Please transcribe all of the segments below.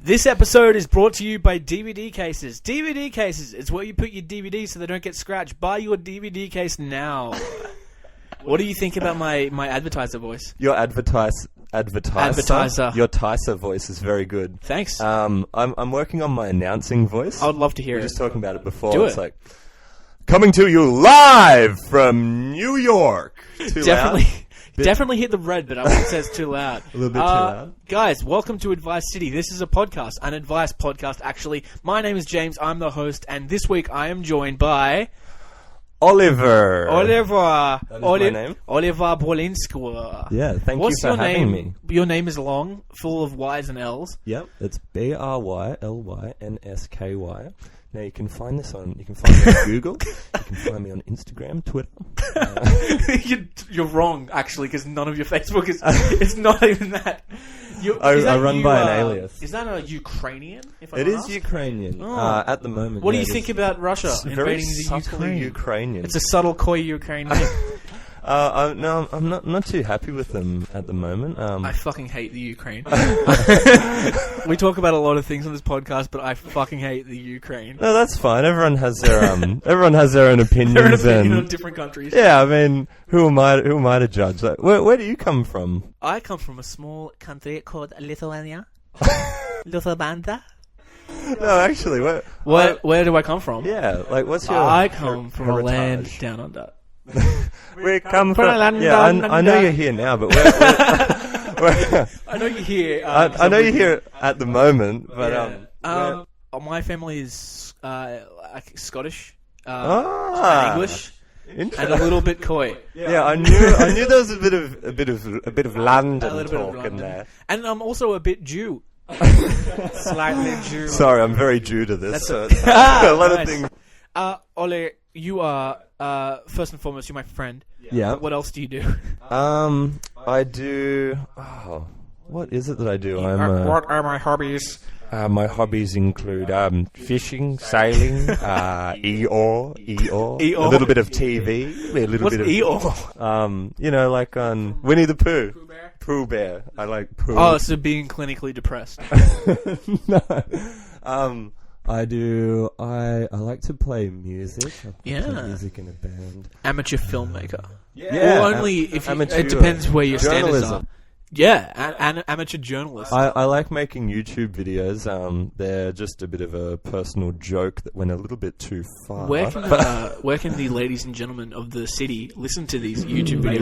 This episode is brought to you by DVD cases. DVD cases is where you put your DVDs so they don't get scratched. Buy your DVD case now. What do you think about my advertiser voice? Your advertiser. Your Ticer voice is very good. Thanks. I'm working on my announcing voice. I would love to hear it. We were just talking about it before. Do it's like coming to you live from New York. Definitely hit the red, but I wouldn't say it's too loud. A little bit too loud. Guys, welcome to Advice City. This is a podcast, an advice podcast, actually. My name is James. I'm the host, and this week I am joined by Oliver. That is my name. Oliver Brylynsky. Yeah, thank you for having me. Your name is long, full of Y's and L's. Yep, it's Brylynsky. Now you can find me on Google. You can find me on Instagram, Twitter. You're wrong, actually, because none of your Facebook is. It's not even that. I run by an alias. Is that a Ukrainian? It is Ukrainian at the moment. What do you think about Russia invading the Ukrainian? It's a subtle, coy Ukrainian name. No, I'm not too happy with them at the moment. I fucking hate the Ukraine. We talk about a lot of things on this podcast, but I fucking hate the Ukraine. No, that's fine. Everyone has their everyone has their own opinions. Their opinion on different countries. Yeah, I mean, who am I to judge? Like, where do you come from? I come from a small country called Lithuania. Lithuania. No, actually, where do I come from? Yeah, like what's your? I come from a land down under. We come from. Yeah, I know you're here now, but where I know you're here. I know you're here at the moment, but my family is Scottish, and English, and a little bit coy. Yeah, I knew there was a bit of London talk in there, and I'm also a bit Jew. Slightly Jew. Sorry, I'm very Jew to this. So a lot of things. Ollie, you are first and foremost, you're my friend. Yeah. What else do you do? I do. Oh, what is it that I do? What are my hobbies? My hobbies include fishing, sailing, EOR, a little bit of TV, a little What's bit of EOR? like on Winnie the Pooh. Pooh Bear. I like Pooh. Oh, so being clinically depressed. No. I do. I like to play music. I play music in a band. Amateur filmmaker. Yeah. Or only if it depends where your standards are. Yeah, an amateur journalist. I like making YouTube videos. They're just a bit of a personal joke that went a little bit too far. Where can the ladies and gentlemen of the city listen to these YouTube videos?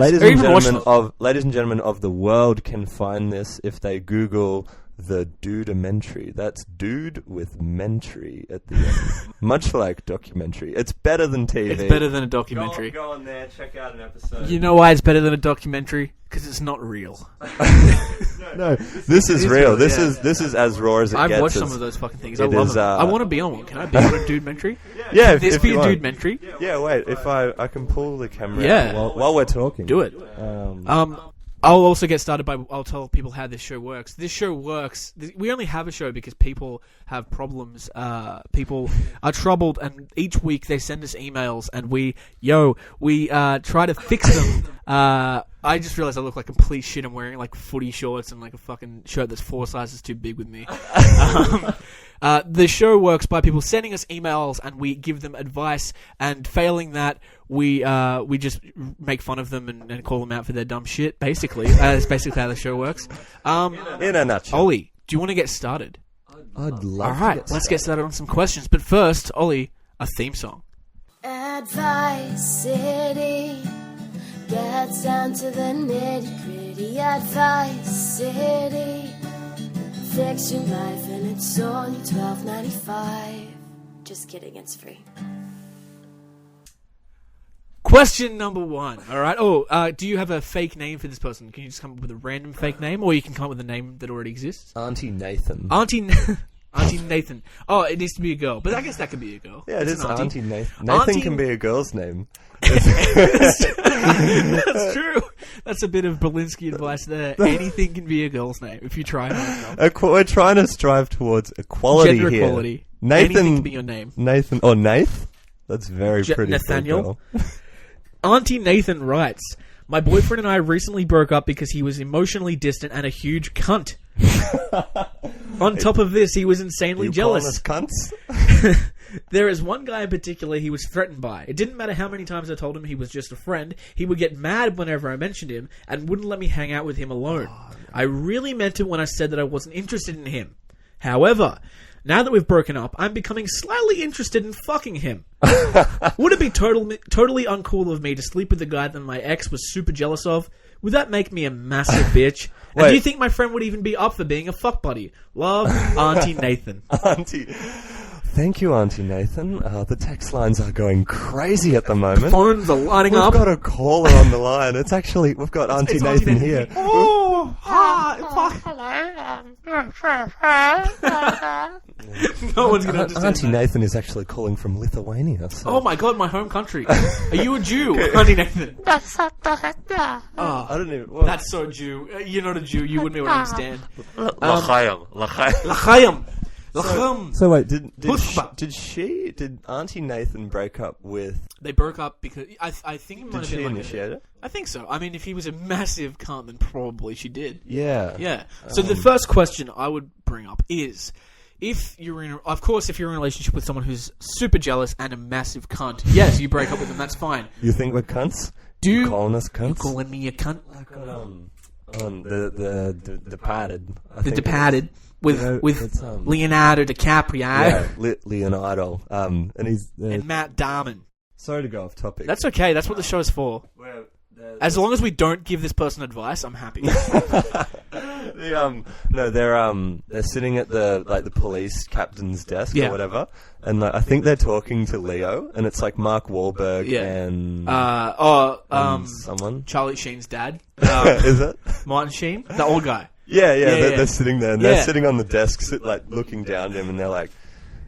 Ladies and gentlemen of the world can find this if they Google the Dudementary. That's dude with mentary at the end. Much like documentary. It's better than TV. It's better than a documentary. Go on there, check out an episode. You know why it's better than a documentary? Because it's not real. No, this is real. This is as raw as it gets. I've watched some of those fucking things. I love them. I want to be on one. Can I be on a Dudementary? Yeah, Can this be a Dudementary? Yeah, wait. If I can pull the camera out while we're talking. Do it. I'll also get started by, I'll tell people how this show works. This show works, we only have a show because people have problems, people are troubled, and each week they send us emails, and we try to fix them. I just realized I look like complete shit. I'm wearing like footy shorts and like a fucking shirt that's 4 sizes too big with me. The show works by people sending us emails, and we give them advice, and failing that, we just make fun of them and call them out for their dumb shit, basically. That's basically how the show works. In a nutshell. Ollie, do you want to get started? I'd love All right, let's get started on some questions. But first, Ollie, a theme song. Advice City gets down to the nitty-gritty. Advice City, fix your life and it's only $12.95. Just kidding, it's free. Question number 1. All right. Do you have a fake name for this person? Can you just come up with a random fake name, or you can come up with a name that already exists? Auntie Nathan. Auntie Nathan. Oh, it needs to be a girl, but I guess that could be a girl. Yeah, it is Auntie Nathan. Nathan can be a girl's name. That's true. That's a bit of Brylynsky advice there. Anything can be a girl's name if you try hard enough. We're trying to strive towards equality Gender here. equality. Nathan Anything can be your name. Nathan. Oh, Nath? That's very pretty. Nathaniel. Auntie Nathan writes, my boyfriend and I recently broke up because he was emotionally distant and a huge cunt. On top of this, he was insanely You jealous. calling us cunts? There is one guy in particular he was threatened by. It didn't matter how many times I told him he was just a friend. He would get mad whenever I mentioned him and wouldn't let me hang out with him alone. I really meant it when I said that I wasn't interested in him. However, now that we've broken up, I'm becoming slightly interested in fucking him. Would it be totally uncool of me to sleep with the guy that my ex was super jealous of? Would that make me a massive bitch? And do you think my friend would even be up for being a fuck buddy? Love, Auntie Nathan. Thank you, Auntie Nathan. The text lines are going crazy at the moment. Phones are lining up. We've got a caller on the line. It's actually, we've got Auntie Nathan here. Oh, hi. No one's going to understand Auntie that. Nathan is actually calling from Lithuania. So. Oh my god, my home country. Are you a Jew, Auntie Nathan? I don't even... Well, That's so Jew. You're not a Jew. You wouldn't be able to understand. L'chaim. L'chaim. L'chaim. so wait, did Hushba. did Auntie Nathan break up with... They broke up because I think it might Did have she been initiate it? I think so. I mean, if he was a massive cunt, then probably she did. Yeah. Yeah. So the first question I would bring up is, if you're in a relationship with someone who's super jealous and a massive cunt, yes, you break up with them. That's fine. You think we're cunts? You calling us cunts? You calling me a cunt? Like on the Departed. The Departed with Leonardo DiCaprio Yeah, Leonardo. And he's... and Matt Damon. Sorry to go off topic. That's okay. That's what the show is for. As long as we don't give this person advice, I'm happy. They're sitting at the police captain's desk Yeah. or whatever, and I think they're talking to Leo, and it's like Mark Wahlberg and someone. Charlie Sheen's dad. Is it? Martin Sheen, the old guy. Yeah. Yeah. They're sitting there, and they're sitting on the desk, looking down at him, and they're like,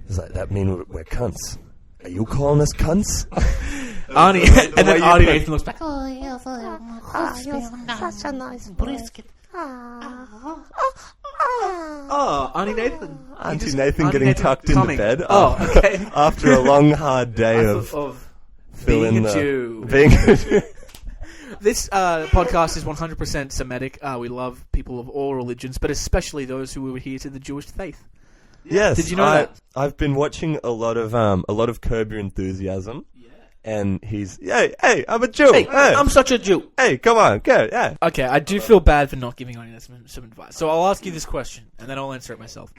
"Does that mean we're cunts? Are you calling us cunts?" Arnie, and then Arnie Nathan looks back. Oh, yes, such a nice brisket. Oh, Arnie Nathan. Auntie Nathan getting tucked into bed. Oh, okay. After a long, hard day of being a Jew. Being a Jew. This podcast is 100% Semitic. We love people of all religions, but especially those who adhere to the Jewish faith. Yes. Did you know that? I've been watching a lot of Curb Your Enthusiasm. And he's, hey, I'm a Jew. Hey, I'm such a Jew. Hey, come on, go, yeah. Okay, I do feel bad for not giving Arnie some advice. So I'll ask you this question, and then I'll answer it myself.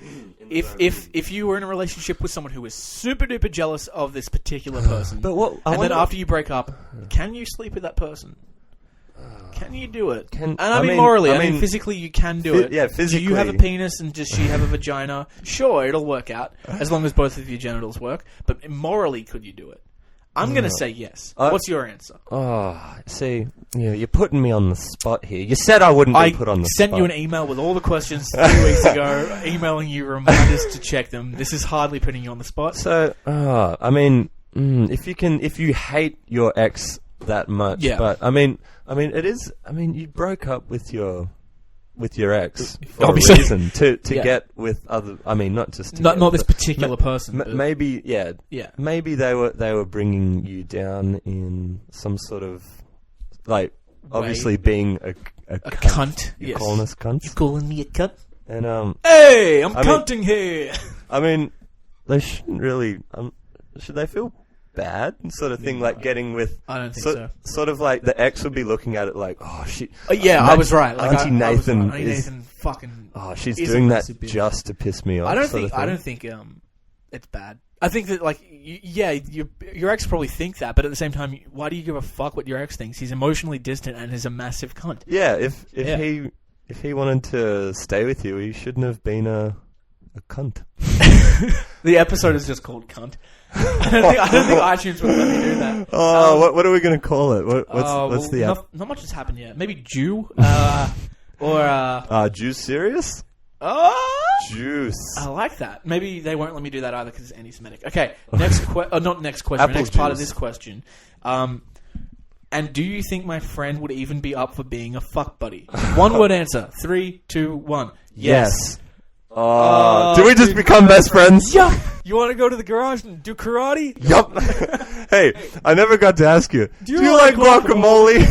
If you were in a relationship with someone who was super duper jealous of this particular person, then after you break up, can you sleep with that person? Can you do it? Morally, I mean physically you can do it. Yeah, physically. Do you have a penis and does she have a vagina? Sure, it'll work out, as long as both of your genitals work. But morally, could you do it? I'm going to say yes. What's your answer? Oh, see, you're putting me on the spot here. You said I wouldn't be put on the spot. I sent you an email with all the questions 3 weeks ago, emailing you reminders to check them. This is hardly putting you on the spot. So, I mean, if you hate your ex that much, yeah. But I mean, you broke up with your ex for Obviously. a reason to get with other. I mean, not just not this particular person. Maybe Maybe they were bringing you down in some sort of obviously being a cunt. You're calling us cunts. You're calling me a cunt. And hey, I'm cunting here. I mean, they shouldn't really. Should they feel bad sort of thing, like getting with... I don't think so. Sort of like the ex would be looking at it like, oh, shit. I was right. Auntie Nathan Nathan fucking... Oh, she's doing that just to piss me off. I don't think it's bad. I think that, your ex probably think that, but at the same time, why do you give a fuck what your ex thinks? He's emotionally distant and is a massive cunt. Yeah, if he wanted to stay with you, he shouldn't have been a cunt. The episode is just called Cunt. I don't think iTunes would let me do that. Oh, what are we going to call it? What's the app? Not much has happened yet. Maybe Jew? Juice Serious? Oh! Juice. I like that. Maybe they won't let me do that either because it's anti-Semitic. Okay, next question. Next part of this question. And do you think my friend would even be up for being a fuck buddy? One word answer. 3, 2, 1. Yes. Do we just become best friends? Yeah. You want to go to the garage and do karate? Yup. Hey, I never got to ask you. Do you like guacamole?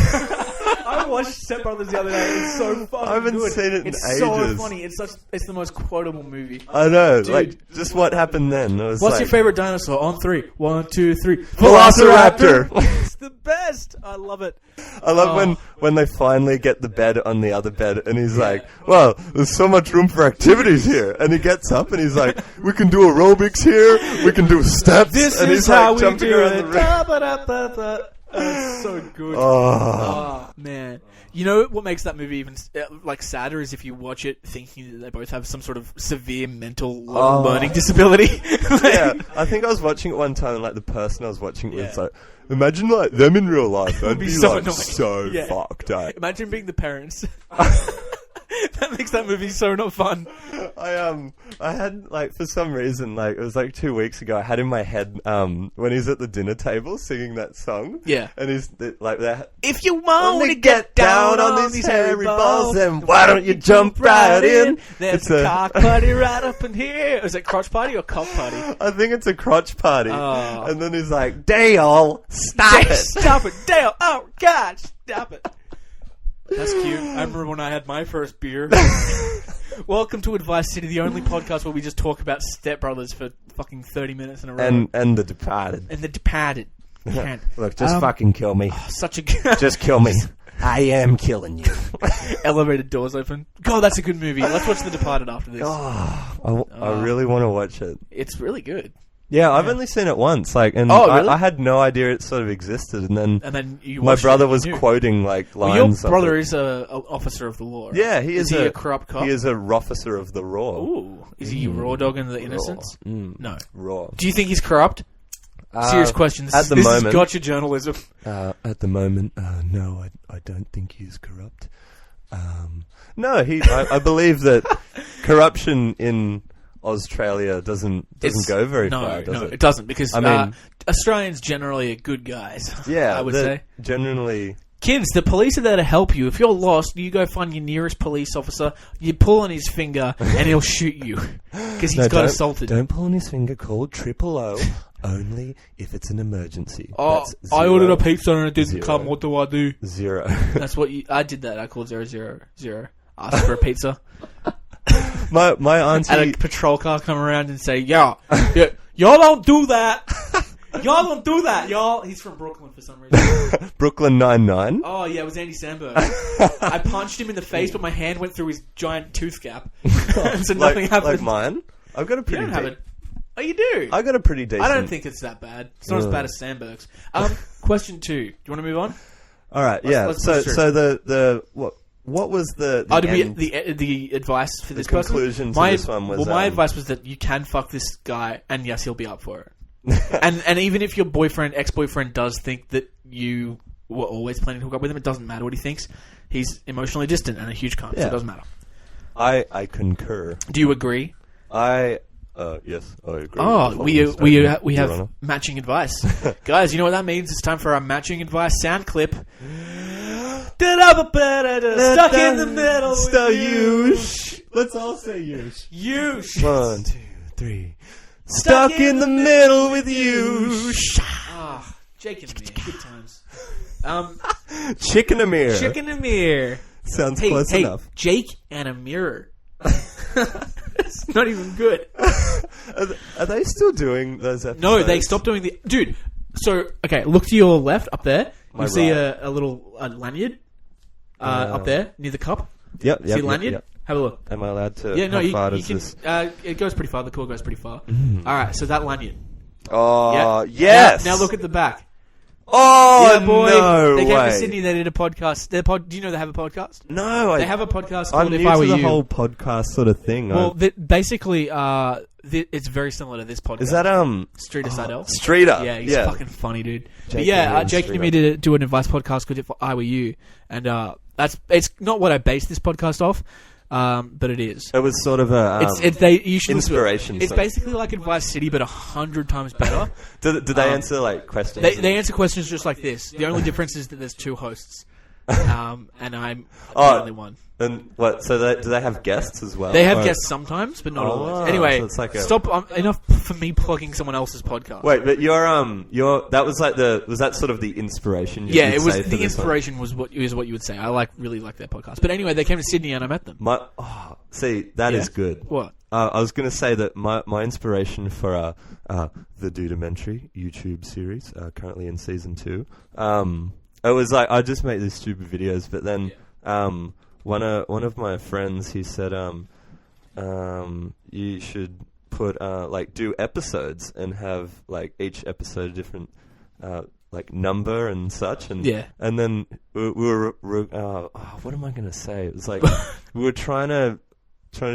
I watched Step Brothers the other day. It's so fucking I haven't good. seen it in it's ages. so funny. It's the most quotable movie. I know. Dude. Like, just what happened then? It was What's like, your favorite dinosaur? On 3. 1, 2, 3. Velociraptor. It's the best. I love it. I love when they finally get the bed on the other bed, and he's like, well, there's so much room for activities here. And he gets up and he's like, we can do aerobics here, we can do steps. This and is he's how like we jumping do around it. the room. Da-ba-da-ba-ba. It's so good. Oh, man. You know what makes that movie even sadder is if you watch it thinking that they both have some sort of severe mental learning disability. Yeah, I think I was watching it one time, and like the person I was watching it with was like, imagine like them in real life. That'd be so like annoying. so Yeah. fucked up. Imagine being the parents. That makes that movie so not fun. I had like for some reason like it was like 2 weeks ago I had in my head when he's at the dinner table singing that song. Yeah. And he's like that. If you want to get down on these hairy balls, then why don't you jump right in? There's a cock party right up in here. Is it crotch party or cock party? I think it's a crotch party. Oh. And then he's like, Dale, stop it. Stop it, Dale. Oh, God, stop it. That's cute. I remember when I had my first beer. Welcome to Advice City, the only podcast where we just talk about Step Brothers for fucking 30 minutes in a row. And The Departed. And The Departed. Can't. Look, just fucking kill me. Such a Just kill me. I am killing you. Elevator doors open. God, that's a good movie. Let's watch The Departed after this. I really want to watch it. It's really good. Yeah, I've only seen it once, like, and really? I had no idea it sort of existed, and then you my brother it, was you quoting like lines. Well, your of brother it. is a officer of the law. Right? Yeah, he is he a corrupt cop? He is a officer of the raw. Ooh, is he raw dogging the innocents? No. Raw. Do you think he's corrupt? Serious question. At the this moment, is gotcha journalism. At the moment, no, I don't think he's corrupt. No, I believe that corruption in Australia doesn't go very far, does it? No, it doesn't, because I mean, Australians generally are good guys. Yeah, I would say. Generally. Kids, the police are there to help you. If you're lost, you go find your nearest police officer, you pull on his finger, and he'll shoot you. Because he's got assaulted. Don't pull on his finger, call 000, only if it's an emergency. Oh, That's I ordered a pizza and it didn't 0. come, what do I do? 0. That's what I did that, I called 000, asked for a pizza. My auntie... Had a patrol car come around and say, y'all don't do that. Y'all don't do that, y'all. He's from Brooklyn for some reason. Brooklyn Nine-Nine. Oh, yeah, it was Andy Samberg. I punched him in the face, but my hand went through his giant tooth gap. So nothing happened. Like mine? I've got a pretty... You don't have it. Oh, you do? I got a pretty decent... I don't think it's that bad. It's not as bad as Sandberg's. Question 2. Do you want to move on? All right, yeah. Let's so the... What was the the advice for this person? Conclusion to this one was... Well, my advice was that you can fuck this guy, and yes, he'll be up for it. and even if your ex-boyfriend does think that you were always planning to hook up with him, it doesn't matter what he thinks. He's emotionally distant and a huge cunt, so it doesn't matter. I concur. Do you agree? Yes, I agree. Oh, we have matching advice. Guys, you know what that means? It's time for our matching advice sound clip. Stuck in the middle with you. Let's all say yush. Yush. 1, 2, 3. Stuck in the middle with you. Jake and Amir. Good times. Chicken Amir. Chicken Amir. Sounds close enough. Jake and Amir. It's not even good. Are they still doing those episodes? No, they stopped doing the... Dude, so, okay, look to your left up there. You see a little lanyard up there near the cup. Yep. See a lanyard? Yep. Have a look. Am I allowed to? Yeah, no, how far you does can. This? It goes pretty far. The cord goes pretty far. All right, so that lanyard. Oh, yeah. yes. Now look at the back. Oh, yeah, boy. no They came way. to Sydney. They did a podcast. Do you know they have a podcast? No, they have a podcast I'm called new If I Were to the You. whole podcast sort of thing. Well, basically, it's very similar to this podcast. Is that Streeter Seidel? Streeter. Yeah, he's fucking funny, dude. Jake and me to do an advice podcast called If I Were You, and it's not what I based this podcast off. But it is. It was sort of a you should inspiration. It's basically like Advice City, but 100 times better. do they answer like questions? They answer questions just like this. The only difference is that there's 2 hosts. and I'm the only one. And what? So do they have guests as well? They have guests sometimes, but not always. Anyway, so it's like stop. Enough for me plugging someone else's podcast. Wait, but your that was like was that sort of the inspiration? Yeah, it was. The inspiration was what you would say. I really like their podcast. But anyway, they came to Sydney and I met them. See, that is good. What? I was going to say that my inspiration for the Dudementary YouTube series, currently in season 2, it was like I just make these stupid videos, but then one of my friends, he said you should put like do episodes and have like each episode a different like number and such, and then we were what am I going to say? It was like we were trying to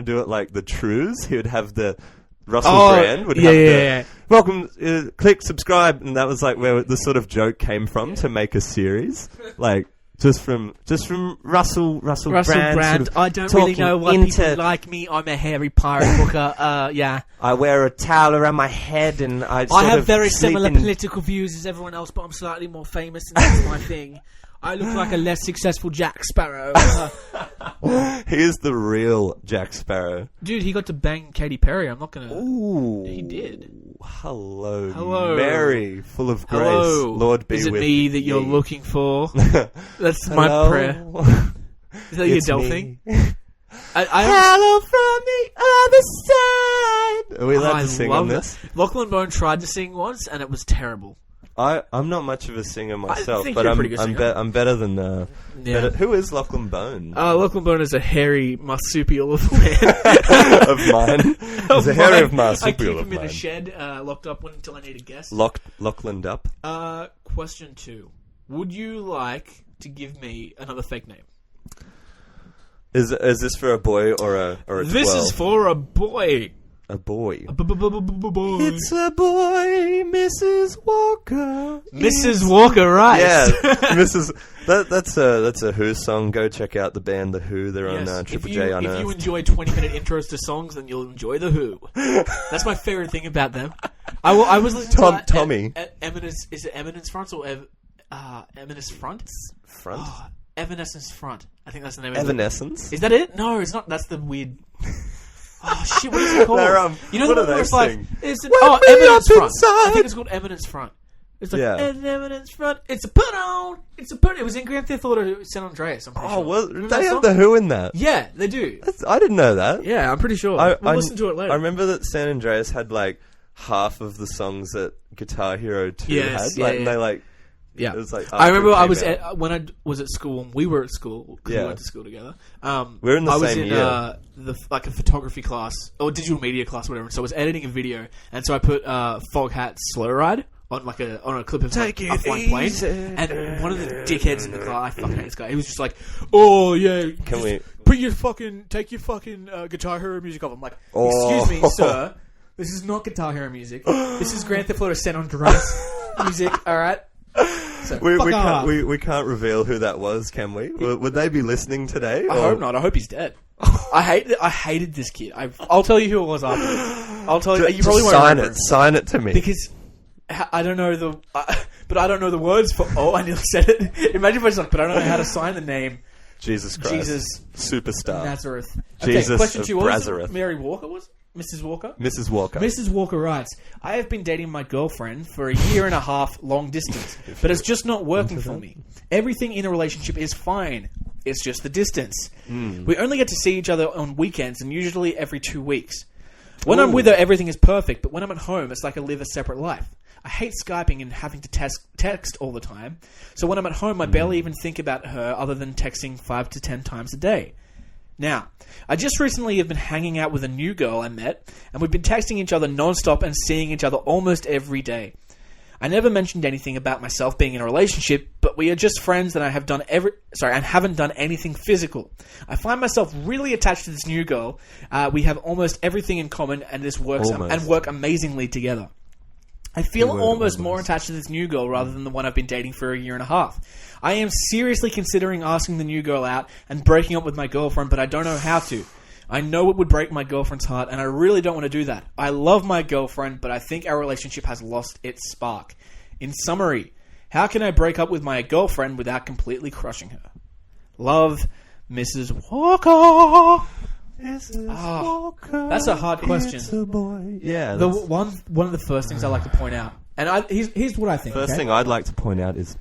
do it like the Trues. He would have the Russell Brand would have welcome, click subscribe, and that was like where the sort of joke came from to make a series, like just from Russell Brand. Sort of I don't really know why people like me. I'm a hairy pirate hooker. I wear a towel around my head, and I have very similar political views as everyone else, but I'm slightly more famous, and that's my thing. I look like a less successful Jack Sparrow. He is the real Jack Sparrow. Dude, he got to bang Katy Perry. I'm not going to... Ooh. He did. Hello. Mary, full of grace. Hello. Lord be with you. Is it me that you're looking for? That's my prayer. Is that your Adele thing? Hello from the other side. Are we allowed to sing on this? Lachlan Bone tried to sing once, and it was terrible. I'm not much of a singer myself, but I'm better than who is Lachlan Bone? Lachlan Bone is a hairy marsupial of man. Of mine. He's a hairy marsupial I keep of him in a shed, locked up until I need a guest. Lachlaned up. Question 2. Would you like to give me another fake name? Is this for a boy or a 12? This is for a boy. A boy. Boy. It's a boy, Mrs. Walker. Mrs. Walker, right? Yeah, Mrs. That's a Who song. Go check out the band The Who. They're on Triple J Unearthed. If you enjoy 20-minute intros to songs, then you'll enjoy The Who. That's my favorite thing about them. I was listening to Tommy. Eminence, is it Eminence Front or Eminence Front? Front? Oh, Evanescence Front. I think that's the name of it. Evanescence? Is that it? No, it's not. That's the weird... Oh shit! What is it called? You know the one where it's like, Eminence Front. I think it's called Eminence Front. It's like Eminence Front. It's a put on. It was in Grand Theft Auto San Andreas. I'm pretty sure. Well, they have the Who in that. Yeah, they do. I didn't know that. Yeah, I'm pretty sure. We'll listen to it later. I remember that San Andreas had like half of the songs that Guitar Hero 2 had. And they like. Yeah, it was like I remember when I was at school, and we were at school because we went to school together. We're in the same year. I was in a photography class or digital media class, or whatever. So I was editing a video, and so I put Foghat Slow Ride on a clip of a flying plane. And one of the dickheads in the class, I fucking hate this guy. He was just like, "Oh yeah, take your fucking Guitar Hero music off." I'm like, "Excuse me, sir, this is not Guitar Hero music. This is Grand Theft Auto San Andreas music. All right." So, we can't reveal who that was, can we? Would they be listening today? I hope not. I hope he's dead. I hated this kid. I'll tell you who it was after. I'll tell you. You probably won't remember. Sign it to me because I don't know the words for. Oh, I nearly said it. Imagine if I was like, but I don't know how to sign the name. Jesus Christ. Jesus Superstar. Nazareth. Jesus question 2. What was Brazareth. Mary Walker was? Mrs. Walker? Mrs. Walker. Mrs. Walker writes, I have been dating my girlfriend for a year and a half long distance, but it's just not working for me. Everything in a relationship is fine. It's just the distance. We only get to see each other on weekends and usually every 2 weeks. When I'm with her, everything is perfect, but when I'm at home, it's like I live a separate life. I hate Skyping and having to text all the time, so when I'm at home, I barely even think about her other than texting 5 to 10 times a day. Now, I just recently have been hanging out with a new girl I met, and we've been texting each other non-stop and seeing each other almost every day. I never mentioned anything about myself being in a relationship, but we are just friends and haven't done anything physical. I find myself really attached to this new girl. We have almost everything in common, and work amazingly together. I feel almost more attached to this new girl rather than the one I've been dating for a year and a half. I am seriously considering asking the new girl out and breaking up with my girlfriend, but I don't know how to. I know it would break my girlfriend's heart, and I really don't want to do that. I love my girlfriend, but I think our relationship has lost its spark. In summary, how can I break up with my girlfriend without completely crushing her? Love, Mrs. Walker. Mrs. Walker. That's a hard question. It's a boy. Yeah. The one of the first things I like to point out, and here's what I think. First okay? thing I'd like to point out is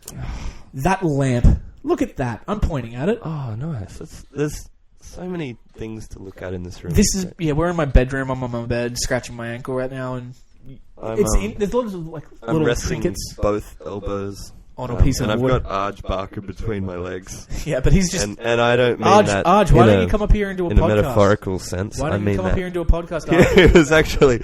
that lamp. Look at that. I'm pointing at it. oh, nice. There's so many things to look at in this room. We're in my bedroom. I'm on my bed, scratching my ankle right now, and there's lots of like I'm little resting trinkets both elbows on a piece of and wood. I've got Arj Barker between my legs. Yeah, but he's just and I don't mean Arj, that. Arj, why don't you come up here and do a in podcast? a metaphorical sense? Why don't I mean you come that. up here and do a podcast? Arj? It was actually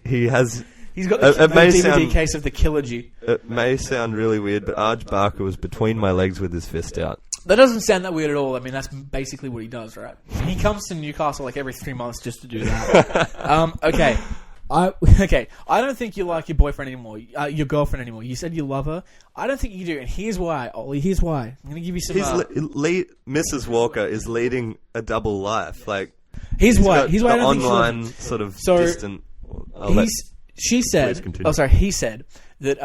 he has. He's got the It may DVD sound- case of the Killergy. It may sound really weird, but Arj Barker was between my legs with his fist out. That doesn't sound that weird at all. I mean, that's basically what he does, right? He comes to Newcastle like every 3 months just to do that. Okay. I don't think you like your boyfriend anymore, your girlfriend anymore. You said you love her. I don't think you do, and here's why, Ollie. Here's why. I'm going to give you some... Mrs. Walker is leading a double life. Like here's why. got Here's why I the don't online sort of So, distant... She said... Please continue. Oh, sorry. He said that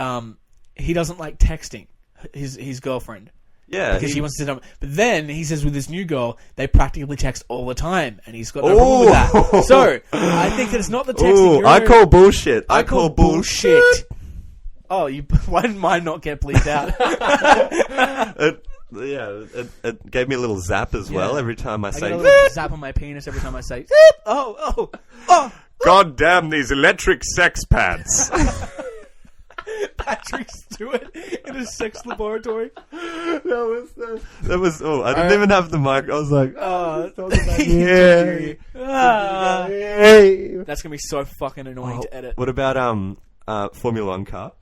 he doesn't like texting his girlfriend. Yeah. Because he wants to sit down. But then he says with this new girl, they practically text all the time, and he's got no problem with that. So I think that it's not the texting. I call bullshit. I call bullshit. Oh, why did mine not get bleeped out? It gave me a little zap as well every time I I say. get a little zap on my penis every time I say. Oh. God damn these electric sex pads. Patrick Stewart in a sex laboratory. That was. Oh, I didn't even have the mic. I was like, That's gonna be so fucking annoying to edit. What about Formula One car?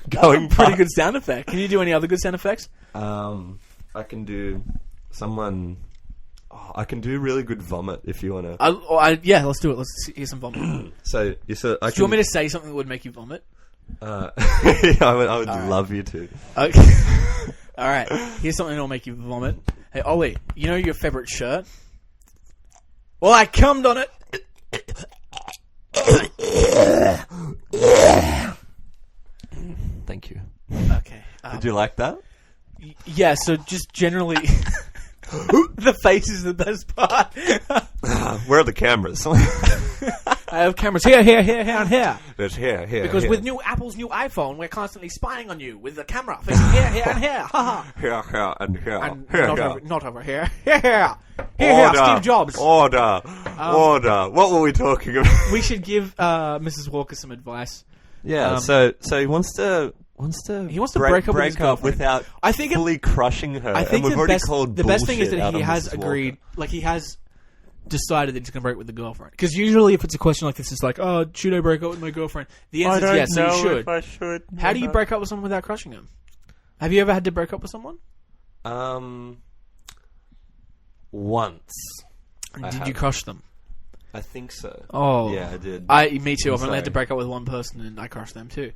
Going Pretty good sound effect. Can you do any other good sound effects? I can do someone. I can do really good vomit if you want to. Yeah, let's do it. Let's hear some vomit. So you said. Do you want me to say something that would make you vomit? I would love you to. Okay. All right. Here's something that'll make you vomit. Hey, Ollie, you know your favorite shirt? Well, I cummed on it. Thank you. Okay. Did you like that? Yeah. So just generally, the face is the best part. Where are the cameras? I have cameras here, and here. There's here. Because with Apple's new iPhone, we're constantly spying on you with the camera facing here, and here. Here, and here. And Here. not over here. Here, Steve Jobs. Order. What were we talking about? We should give Mrs. Walker some advice. Yeah. So he wants to break up with his girlfriend without fully crushing her. I think and we've already called the best thing is bullshit that out he on has Mrs. agreed, Walker. like he has decided that he's going to break with the girlfriend. Because usually if it's a question like this, it's like, oh, should I break up with my girlfriend? The answer is yes, so you should. If I should. How do you break up with someone without crushing them? Have you ever had to break up with someone? Once. Did you crush them? I think so. Oh. Yeah, I did. Me too. I've only sorry. had to break up with one person and I crushed them too.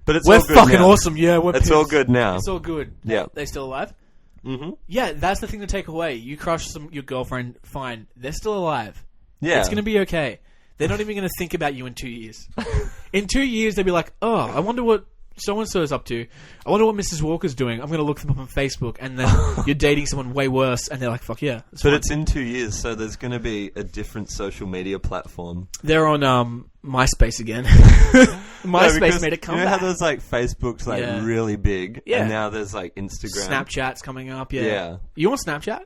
But it's We're all good fucking now. awesome, yeah. It's all good now. It's all good. Yeah. They still alive? Mm-hmm. Yeah, that's the thing to take away. You crush your girlfriend, fine. They're still alive. Yeah. It's going to be okay. They're not even going to think about you in 2 years. In 2 years, they'll be like, oh, I wonder what so-and-so is up to. I wonder what Mrs. Walker's doing. I'm going to look them up on Facebook. And then you're dating someone way worse. And they're like, fuck yeah. But it's in 2 years, so there's going to be a different social media platform. They're on MySpace again. MySpace made a comeback. You know how there's like Facebook's like really big? Yeah. And now there's like Instagram. Snapchat's coming up, Yeah. You on Snapchat?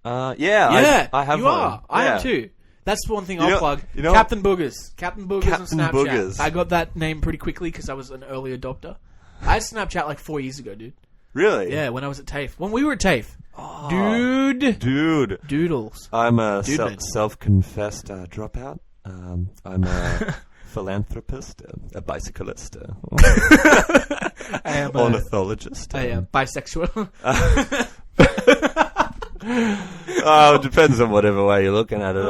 Yeah. I have you one. are. I Yeah. am too. That's one thing I'll plug. you know Captain Boogers. Captain Boogers on Captain Snapchat. Boogers. I got that name pretty quickly because I was an early adopter. I had Snapchat like 4 years ago, dude. Really? Yeah, when I was at TAFE. When we were at TAFE. Oh. Dude. Doodles. I'm a Dude, self-confessed dropout. I'm a philanthropist, a bicyclist, I am ornithologist. I am bisexual. It depends on whatever way you're looking at it.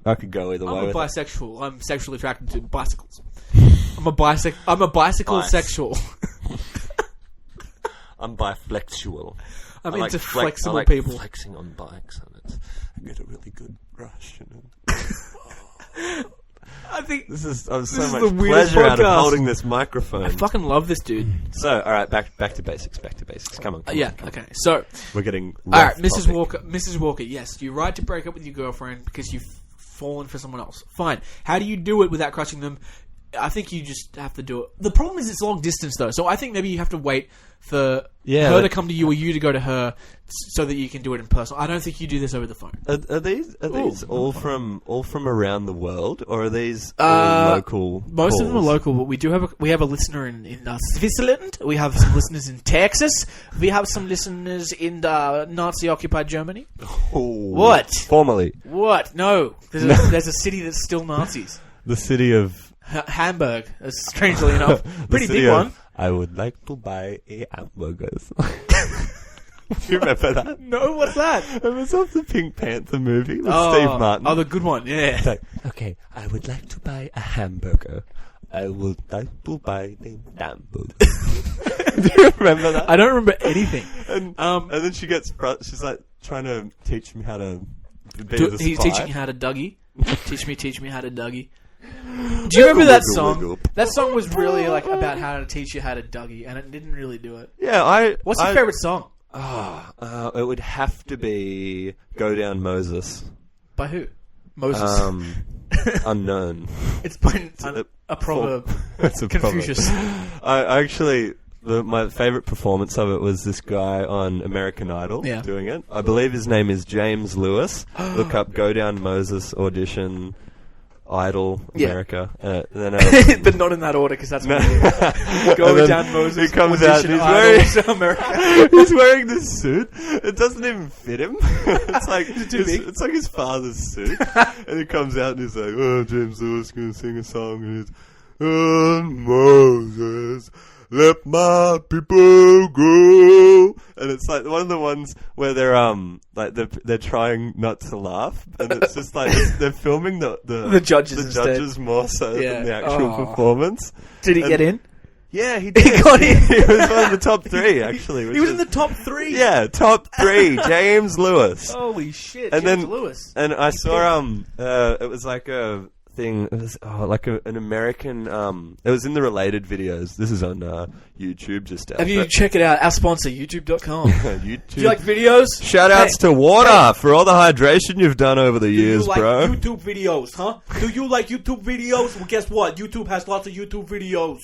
I could go either way. I'm a with bisexual. I'm sexually attracted to bicycles. I'm a bicycle sexual. I'm biflexual. I'm I into like flexible I like people. flexing on bikes, and I get a really good rush. I think This is so is much the weirdest pleasure out of podcast. holding this microphone. I fucking love this dude. So, all right, back to basics. Back to basics. Come on. Come Yeah. on. Okay. So, We're getting all right, rough Mrs. topic. Walker. Mrs. Walker. Yes, you're right to break up with your girlfriend because you've fallen for someone else. Fine. How do you do it without crushing them? I think you just have to do it. The problem is it's long distance though, so I think maybe you have to wait for her to come to you or you to go to her so that you can do it in person. I don't think you do this over the phone. Are these all from around the world, or are these all local? Most of them are calls? local, but we have a listener in Switzerland. We have some listeners in Texas. We have some listeners in the Nazi-occupied Germany. Oh, What? Formerly, What? No, there's a city that's still Nazis. the city of Hamburg, strangely enough, the pretty city big of, one. I would like to buy a hamburgers. Do you remember that? No, what's that? It was off the Pink Panther movie with Steve Martin. Oh, the good one, yeah. It's like, okay, I would like to buy a hamburger. I would like to buy the hamburger. Do you remember that? I don't remember anything. And then she's like trying to teach me how to be the He's spy. teaching you how to Dougie. Teach me how to Dougie. Do you remember that song? wiggle. That song was really like about how to teach you how to Dougie, and it didn't really do it. Yeah, What's your favorite song? It would have to be "Go Down Moses." By who? Moses. Unknown. It's by a proverb. It's a Confucius. proverb. I actually, my favorite performance of it was this guy on American Idol doing it. I believe his name is James Lewis. Look up "Go Down Moses" audition. Idol, America, and then But not in that order, because that's No. what Go Down Moses. He comes out and audition America. he's wearing this suit. It doesn't even fit him. It's like too big? it's like his father's suit. And he comes out and he's like, "Oh, James Lewis gonna sing a song," and he's, "Oh, Moses, let my people go." And it's like one of the ones where they're like they're trying not to laugh, and it's just like they're filming the judges more so than the actual performance. Did he get in? Yeah, he did. He got in. He was one of the top three, actually. He was in the top 3. Yeah, top 3. James Lewis. Holy shit! And James then Lewis. And I saw it was like a thing. It was like an American. It was in the related videos. This is on YouTube. Just Have you check it out? Our sponsor, YouTube.com. YouTube. Do you like videos? Shout outs to water for all the hydration you've done over the Do years, you like bro. YouTube videos, huh? Do you like YouTube videos? Well, guess what? YouTube has lots of YouTube videos.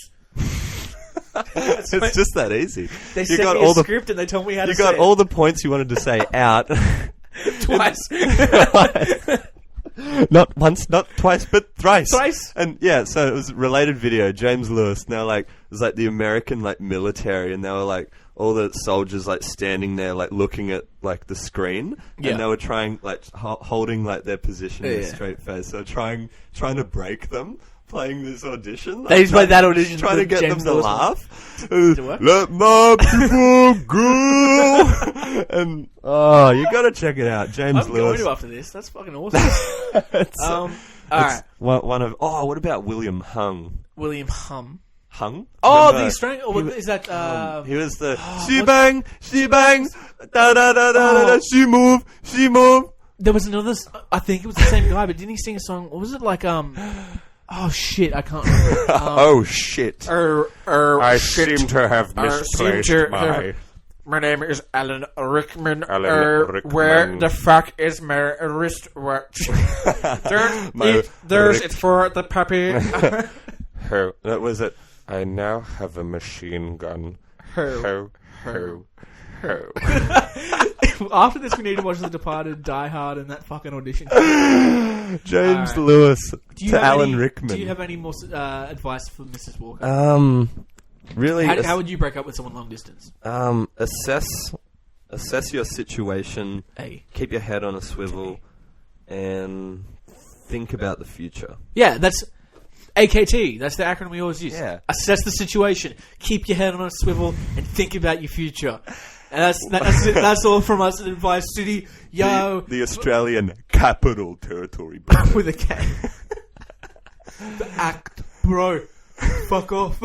It's just that easy. They You sent got me all a the script and they told me how to you say got it. all the points you wanted to say out. Twice. Not once, not twice, but thrice. Thrice? And yeah, so it was a related video. James Lewis. Now, like, it was like the American like military, and they were like all the soldiers like standing there, like looking at like the screen, and they were trying like holding like their position in a straight face. So trying to break them. Playing this audition, They just played that audition, trying to get James them to Lewis laugh. work? Let my people go. And you got to check it out, James I'm Lewis. going to after this. That's fucking awesome. All right. One of what about William Hung? William Hum. Hung? Oh, Remember? the Australian. Is that? He was the she bang, da da da da da. She move. There was another. I think it was the same guy, but didn't he sing a song? What was it like? Oh shit! I can't remember. Oh shit! I shit. seem to have misplaced My name is Alan Rickman. Alan Rickman. Where the fuck is my wristwatch? There's it for the puppy. That was it. I now have a machine gun. Ho. After this, we need to watch The Departed, Die Hard, and that fucking audition. James Right. Lewis Do you to have Alan any, Rickman. Do you have any more advice for Mrs. Walker? Really? How would you break up with someone long distance? Assess your situation. A. Keep your head on a swivel, and think about the future. Yeah, that's AKT. That's the acronym we always use. Yeah. Assess the situation, keep your head on a swivel, and think about your future. And that's it. That's all from us at Advice City. Yo, The Australian Capital Territory. with a K. The act, bro. Fuck off.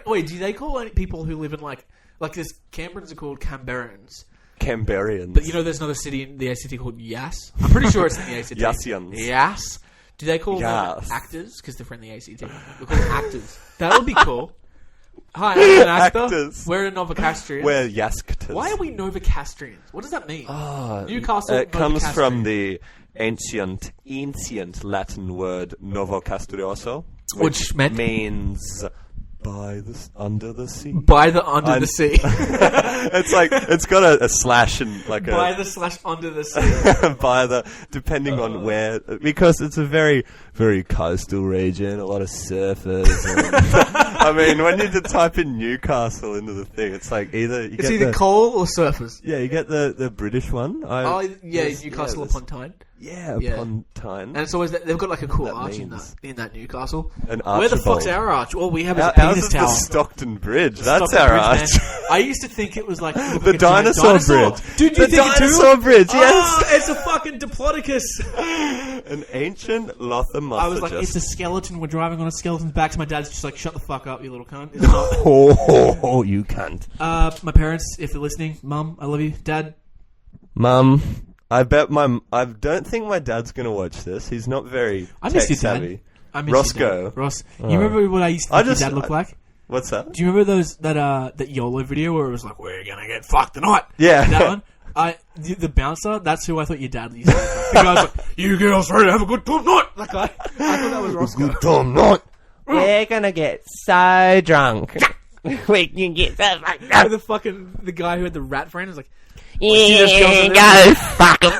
Wait, do they call any people who live in like this? Canberrans are called Canberrans. Canberrians. But you know, there's another city in the ACT called Yass. I'm pretty sure it's in the ACT. Yassians. Yass. Do they call them Yes. actors? Because they're from the ACT. We call them actors. That would be cool. Hi, I'm an actor. Actors. We're Novocastrians. We're Yasktas. Why are we Novocastrians? What does that mean? Newcastle. It comes Novocastrian. from the ancient Latin word Novocastrioso, Which meant? means under the sea. By the under the sea. It's like it's got a slash and like By a the / under the sea. by the depending on where, because it's a very very coastal region, a lot of surfers. I mean, when you type in Newcastle into the thing, it's like either you It's get either coal or surfers. yeah, you get the British one. Newcastle upon Tyne. Yeah, Yeah. upon Tyne. And it's always they've got like a cool That arch means- in that Newcastle. An Where the Archibald. fuck's our arch? All we have is a Ours penis is tower. the Stockton Bridge. That's Stockton our Bridge, arch. man. I used to think it was like The dinosaur bridge. Dude, you The think it too? dinosaur bridge, yes. Oh, it's a fucking Diplodocus. An ancient Lothamophagus. I was like, it's a skeleton. We're driving on a skeleton's back. So my dad's just like, shut the fuck up, you little cunt. It's not. Oh, you can't. My parents, if they're listening, Mum, I love you. Dad, Mum, I don't think my dad's gonna watch this. He's not very I miss tech your dad. savvy. I miss Roscoe. you, Dad. Ross, you remember what I used to think your dad looked like? What's that? Do you remember that YOLO video where it was like, we're gonna get fucked tonight? Yeah. That one? The bouncer, that's who I thought your dad used to look like. The guy's like, you girls ready to have a good time night? That guy. I thought that was Roscoe. Tom, not. We're gonna get so drunk. We can get so fucked up. The guy who had the rat friend was like, Yeah, go fuck 'em.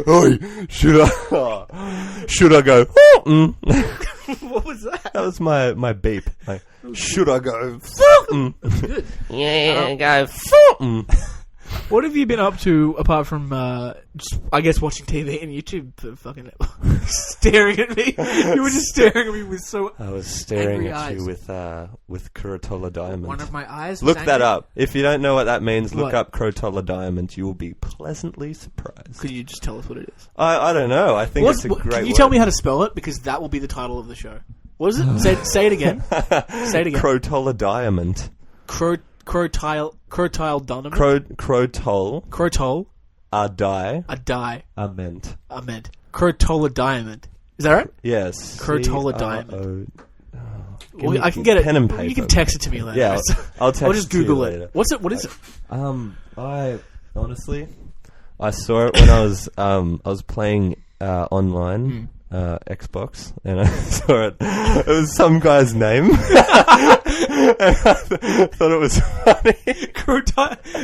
Oi, should I go? what was that? That was my beep. Like, should I go? Good. Yeah, go What have you been up to apart from, just, I guess, watching TV and YouTube for fucking staring at me? You were just staring at me with so... I was staring Angry at you eyes. with Krotoladiament. One of my eyes was Look angry. that up. If you don't know what that means, look What? up Krotoladiament. You will be pleasantly surprised. Could you just tell us what it is? I don't know. I think it's a great Can you word. tell me how to spell it? Because that will be the title of the show. What is it? Say it again. Say it again. Krotoladiament. Crotile Dunham. Krotol. Crotol. Ament. Ament. Krotoladiament. Is that right? Yes. Krotoladiament. Give Well, me I can get it. pen and paper. You can text it to me later. Yeah, I'll text I'll just it to you Google later. it. What's it? What is it? I honestly, I saw it when I was playing online Xbox, and I saw it. It was some guy's name, and I thought it was funny.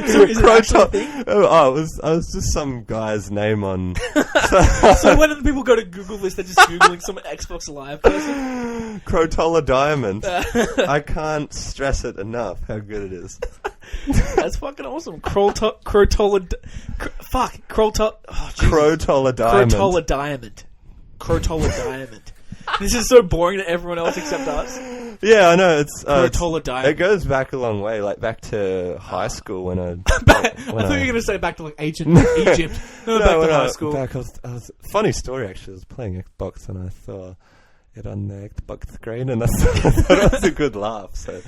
So is it actually a thing? Oh, I was just some guy's name on. So when people go to Google this, they're just googling some Xbox Live person. Krotoladiament. I can't stress it enough how good it is. That's fucking awesome. Krotoladiament. Krotoladiament. This is so boring to everyone else except us. Yeah, I know. It's Krotoladiament. it goes back a long way, like back to high school when I. I thought you were going to say back to like ancient Egypt. No, back to high school. I was funny story actually. I was playing Xbox and I saw it on the Xbox screen, and I thought it was a good laugh. So,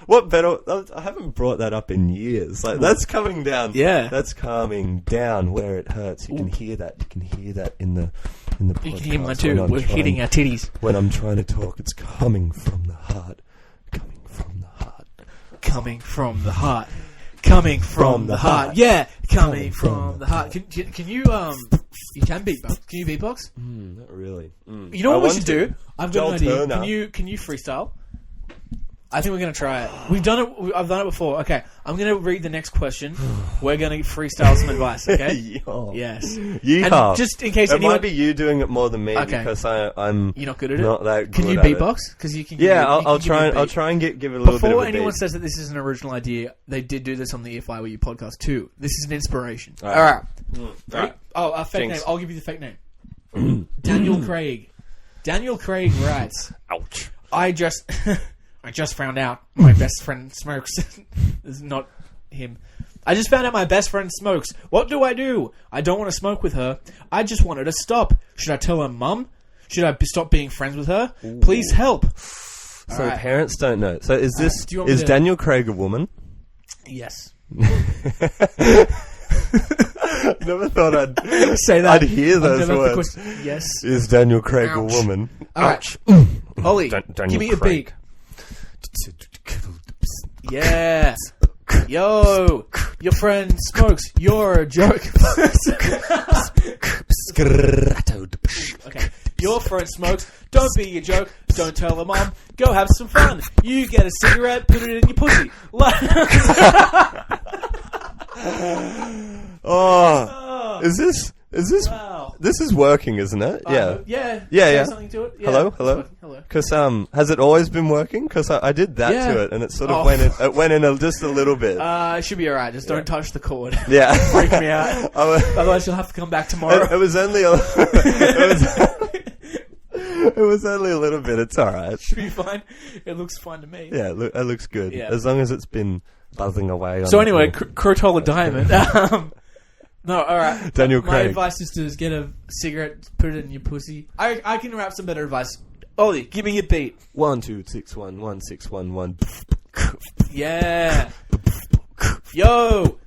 what better? I haven't brought that up in years. Like that's coming down. Yeah, that's calming down where it hurts. You can hear that. You can hear that in the podcast. You can hear mine too. We're hitting our titties when I'm trying to talk. It's coming from the heart. Coming from the heart. Coming from the heart. Coming from the heart. Yeah, coming from the heart. Can you you can beatbox? Can you beatbox? Not really. You know what we should do? I've got an idea. Turner. Can you freestyle? I think we're gonna try it. We've done it. I've done it before. Okay, I'm gonna read the next question. We're gonna freestyle some advice. Okay. Yes. Yeehaw. And just in case it anyone might be you doing it more than me because I'm. You're not good at it. Not that good. Can you at beatbox? Because you can. Yeah, I'll try. I'll try and give it a little bit of Before a anyone beat. says that this is an original idea, they did do this on the If I Were You podcast too. This is an inspiration. All right. Right. Oh, a fake Jinx. name. I'll give you the fake name. Daniel Craig. Daniel Craig writes. Ouch. I just found out my best friend smokes. This is not him. I just found out my best friend smokes. What do? I don't want to smoke with her. I just want her to stop. Should I tell her mum? Should I stop being friends with her? Ooh. Please help. So parents don't know. So is this do you want me is to- Daniel Craig a woman? Yes. Never thought I'd Say that. I'd hear I've those never had the words. question. Yes. Is Daniel Craig a Ouch. woman? All right. Ollie, Daniel give me a Craig. beat. Yeah. Yo, your friend smokes. You're a joke. Okay. Your friend smokes. Don't be a joke. Don't tell the mom. Go have some fun. You get a cigarette, put it in your pussy. Oh, is this? Wow. This is working, isn't it? Yeah. Yeah. Yeah, Say yeah. something to it. Yeah. Hello, It's hello. working. Hello. Because has it always been working? Because I did that Yeah. to it, and it sort of Oh. went in just a little bit. It should be alright. Just don't touch the cord. Yeah, Freak me out. I was- Otherwise, you'll have to come back tomorrow. it was only a. It was only a little bit. It's all right. Should be fine. It looks fine to me. Yeah, it looks good. Yeah. As long as it's been buzzing away. So on anyway, it. Krotoladiament. No, alright. Daniel My Craig. advice is to just get a cigarette, put it in your pussy. I can wrap some better advice. Ollie, give me your beat. 1 2 6 1 1 6 1 1. Yeah. Yo,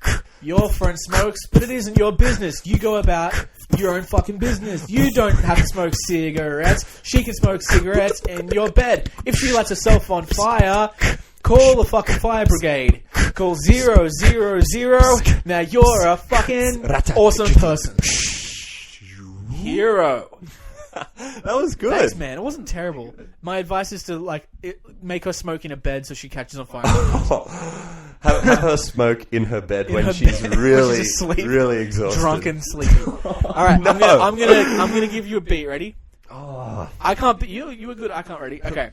your friend smokes, but it isn't your business. You go about your own fucking business. You don't have to smoke cigarettes. She can smoke cigarettes in your bed. If she lights herself on fire, call the fucking fire brigade. Call 000. Now you're a fucking awesome person. Hero. That was good. Thanks, man. It wasn't terrible. My advice is to make her smoke in a bed so she catches on fire. Have her smoke in her bed In when her she's bed, when really, she's asleep, really exhausted. Drunk and sleepy. All right, No. I'm gonna give you a beat. Ready? Oh. I can't. You were good. I can't. Ready? Okay.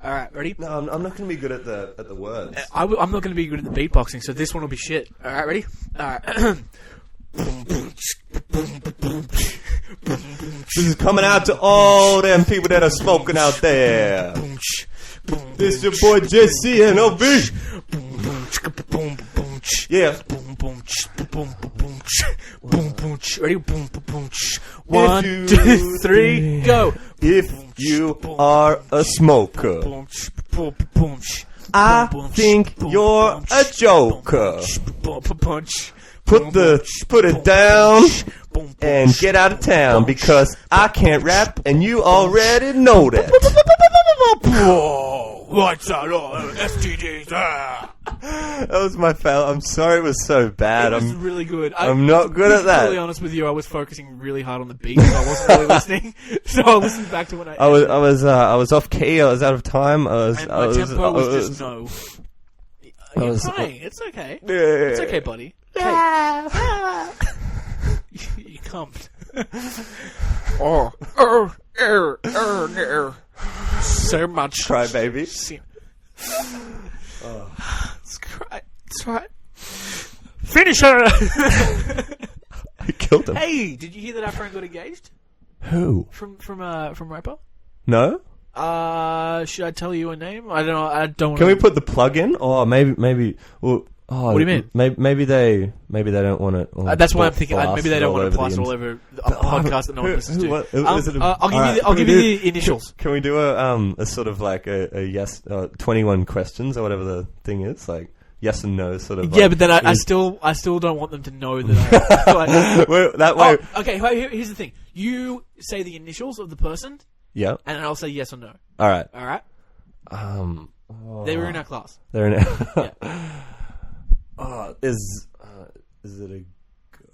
All right. Ready? No, I'm not going to be good at the words. I'm not going to be good at the beatboxing, so this one will be shit. All right. Ready? All right. This is coming out to all them people that are smoking out there. This your boy JC and OB. Yeah. Ready? 1, 2, 3, go. If you are a smoker, I think you're a joker. Put it down and get out of town because I can't rap and you already know that. What's up, STDs? That was my fail. I'm sorry it was so bad. It was really good. I'm not good at To that. be honest with you, I was focusing really hard on the beat, so I wasn't really listening. So I listened back to when I was off key. I was out of time. and my tempo was just no. You're crying. It's okay. It's okay, buddy. Hey. You cumped. So much. Cry, baby. Let's cry. That's right. Finish her. I killed him. Hey, did you hear that our friend got engaged Who? from rapper? No? Should I tell you a name? I don't know. I don't. Can we put the plug in? Or maybe. Well, What do you mean? Maybe they don't want it. That's why I'm thinking maybe they don't want to plaster all over a podcast that no one listens to. I'll give you the initials. Can we do a sort of like a yes, 21 questions or whatever the thing is, like yes and no sort of. Yeah, like, but then I still don't want them to know that. that way. Okay. Here's the thing. You say the initials of the person, Yeah. and then I'll say yes or no. All right. All right. They were in our class. They're in. Yeah. Is it a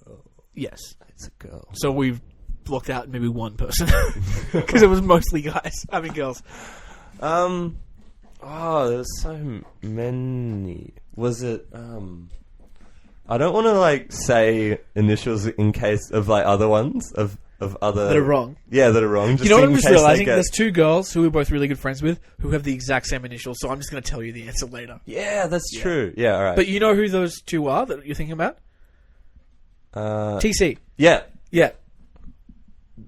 girl? Yes. It's a girl. So we've blocked out maybe one person because it was mostly guys. I mean girls. There's so many. Was it? I don't want to like say initials in case of like other ones of other That are wrong. Yeah, that are wrong. Just You know what in I'm just case they realizing? get- There's two girls who we're both really good friends with who have the exact same initials, so I'm just going to tell you the answer later. Yeah, that's true. Yeah, all right. But you know who those two are that you're thinking about? TC. Yeah, Yeah.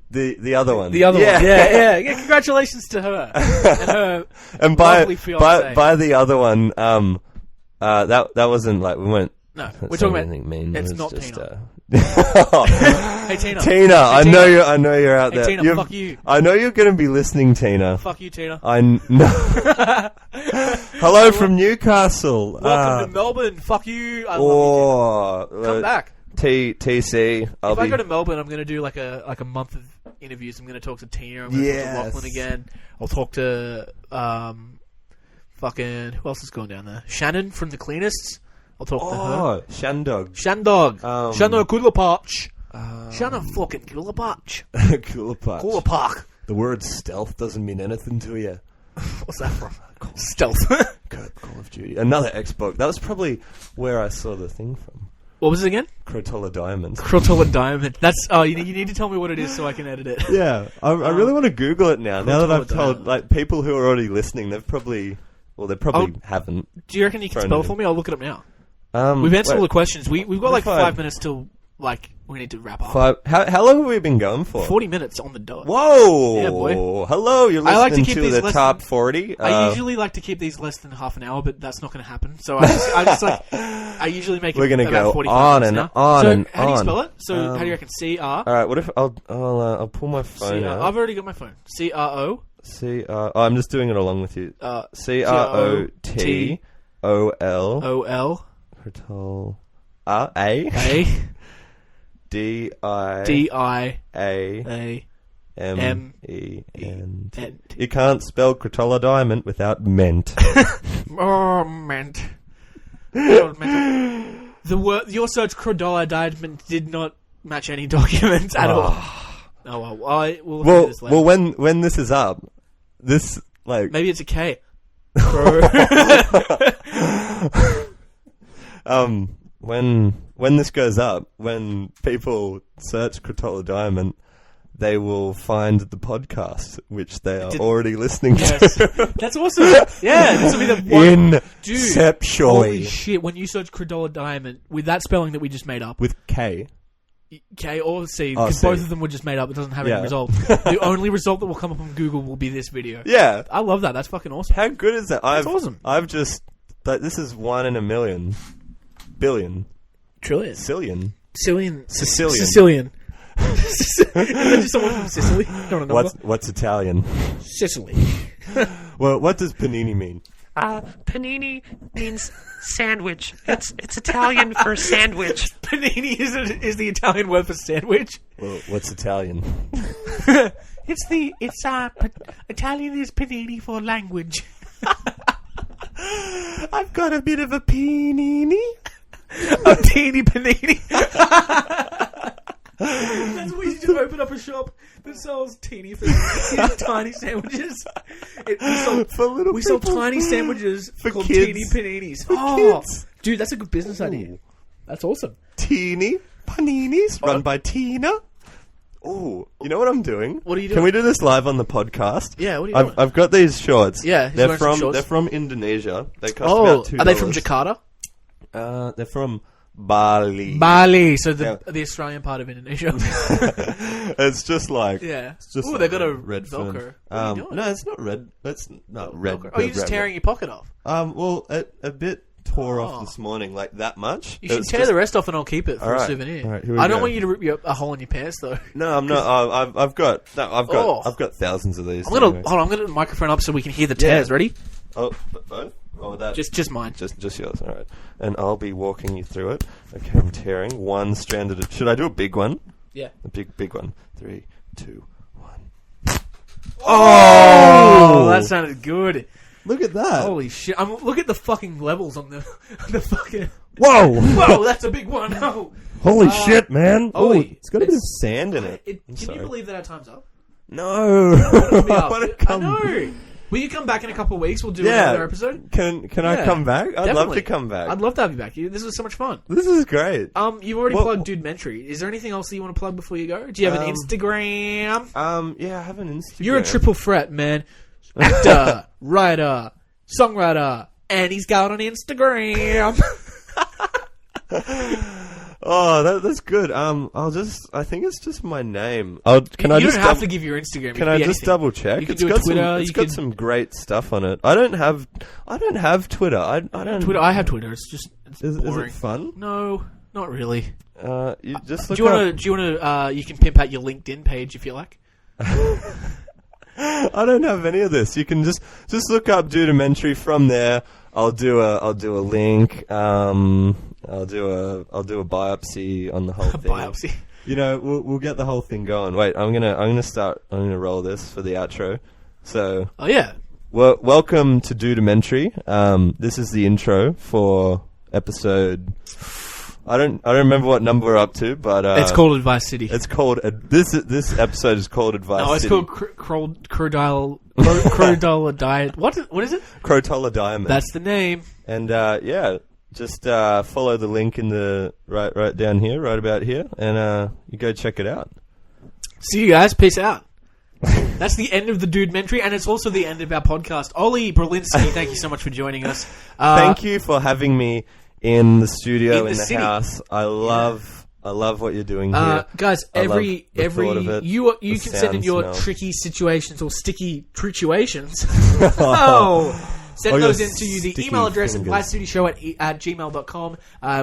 the other one. The other one. Yeah. Congratulations to her. And her And lovely fiancé. by the other one, that wasn't like we weren't. No, that's we're talking not about... anything mean. it's It was not just, Tina. Hey Tina. Tina, I Tina. know you're out Hey, there. Tina, fuck you. I know you're going to be listening, Tina. Fuck you, Tina. Hello from Newcastle. Welcome to Melbourne. Fuck you. I love you, Tina. Come back. TC. If I go to Melbourne, I'm going to do like a month of interviews. I'm going to talk to Tina. I'm going to talk to Lachlan again. I'll talk to fucking who else is going down there? Shannon from the Cleanists. I'll talk to her. Shandog. Shandog Kulapach. Shannon fucking Kulapach. Kulapach. The word stealth doesn't mean anything to you. What's that from? Stealth. Call of Duty. Another Xbox. That was probably where I saw the thing from. What was it again? Krotoladiament. Krotoladiament. That's you need to tell me what it is so I can edit it. Yeah, I really want to Google it now. Now that I've told like people who are already listening, they probably haven't. Do you reckon you can spell for me? I'll look it up now. We've answered all the questions. We've got like 5 minutes till like we need to wrap up. How long have we been going for? 40 minutes on the dot. Whoa! Yeah, boy. Hello, you're listening to the top 40. I usually like to keep these less than half an hour, but that's not going to happen. So I usually make it. We're going to go 45 on minutes and now. on so and on. How do you spell it? So how do you reckon? CR. All right. What if I'll pull my phone out? I've already got my phone. CRO. I'm just doing it along with you. CROTOL. Krotol. A. DIAMENT. You can't spell Krotoladiament without ment. Ment. Your search Krotoladiament did not match any documents at all. Oh well, we'll look at this later. Well, when this is up, this like maybe it's a K. When this goes up, when people search Krotoladiament, they will find the podcast, which they are already listening to. That's awesome. Yeah, this will be the one. Inception. Holy shit, when you search Krotoladiament with that spelling that we just made up. With K. K or C, because both of them were just made up. It doesn't have any result. The only result that will come up on Google will be this video. Yeah. I love that. That's fucking awesome. How good is that? That's awesome. I've just... this is 1 in a million. Billion. Trillion. Sicilian. Sicilian. Sicilian. Is that just someone from Sicily? Don't know. What's Italian? Sicily. Well, what does panini mean? Panini means sandwich. It's Italian for sandwich. Panini is the Italian word for sandwich. Well, what's Italian? Italian is panini for language. I've got a bit of a panini. A teeny panini. That's what we should do. Open up a shop that sells teeny tiny sandwiches. We sell tiny sandwiches called kids. teeny paninis. Kids. Dude, that's a good business idea. That's awesome. Teeny paninis run by Tina. Oh, you know what I'm doing? What are you doing? Can we do this live on the podcast? Yeah, what are you doing? I've got these shorts. Yeah, they're from Indonesia. They cost about $2. Are they from Jakarta? They're from Bali. So the Australian part of Indonesia. It's just like Oh, they got a red Velcro. fern. What are you doing? No, it's not red. That's not red. Velcro. Oh, you're just tearing your pocket off. Well, a bit tore off this morning, like that much. You should tear the rest off, and I'll keep it for a souvenir. All right, here we I don't go. want you to rip a hole in your pants, though. No, I'm not. I've got thousands of these. I'm gonna get the microphone up so we can hear the tears. Ready? Oh, both? Oh, that. Just mine. Just yours. All right. And I'll be walking you through it. Okay, I'm tearing one strand at a... Should I do a big one? Yeah. A big one. 3, 2, 1. Oh, that sounded good. Look at that. Holy shit! Look at the fucking levels on the fucking. Whoa! Whoa, that's a big one. Oh. Holy shit, man! It's got a bit of it's- sand in it. Can you believe that our time's up? No. I wanna come- know. Will you come back in a couple of weeks? We'll do another episode. Can I come back? I'd love to come back. I'd love to have you back. This was so much fun. This is great. You've already plugged Dudementary. Is there anything else that you want to plug before you go? Do you have an Instagram? Yeah, I have an Instagram. You're a triple threat, man. Actor, writer, songwriter, and he's got an Instagram. Oh, that's good. I think it's just my name. You don't have to give your Instagram. Can I just double check? You can do Twitter. It's got some great stuff on it. I don't have Twitter. I don't. Twitter. I have Twitter. It's just Is boring. it fun? No, not really. You just look do you want to? You can pimp out your LinkedIn page if you like. I don't have any of this. You can just look up Dudementary from there. I'll do a link. I'll do a biopsy on the whole thing. Biopsy. You know, we'll get the whole thing going. Wait, I'm gonna roll this for the outro. So, Oh yeah. welcome to Dudementary. This is the intro for episode. I don't remember what number we're up to, but It's called Advice City. It's called this episode is called Advice No, it's City. called Krotoladiament. What is it? Krotoladiament. That's the name. And just follow the link in the right down here, right about here, and you go check it out. See you guys. Peace out. That's the end of the Dudementary, and it's also the end of our podcast. Ollie Brylynsky, thank you so much for joining us. Thank you for having me in the studio, in the city. house. I love what you're doing here. Guys, I love every the thought of it, you the can send in sound, your smell. tricky situations or sticky trituations. Send Oh, those your into the sticky email address fingers. advicecityshow@gmail.com.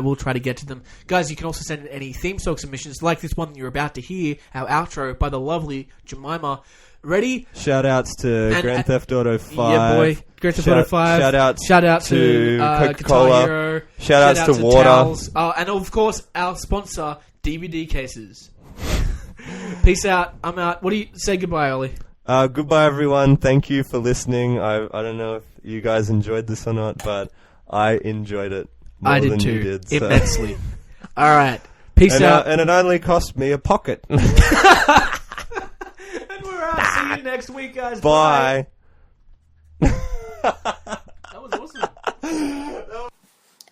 We'll try to get to them. Guys, you can also send in any theme song submissions like this one that you're about to hear, our outro by the lovely Jemima. Ready? Shout outs to Grand Theft Auto 5. Yeah, boy. Grand Theft Auto 5. Shout out to Coca-Cola. Guitar Hero. Shout outs to water. Towels. And of course, our sponsor, DVD cases. Peace out. I'm out. What do you say goodbye, Ollie? Goodbye, everyone. Thank you for listening. I don't know if you guys enjoyed this or not, but I enjoyed it more I did than too. you did. So. Immensely. All right. Peace out. And it only cost me a pocket. And we're out. See you next week, guys. Bye. That was awesome.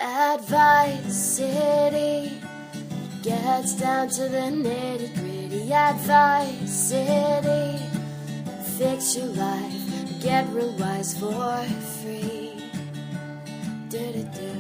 Advice City gets down to the nitty gritty. Advice City, fix your life, get real wise for free. Do-do-do.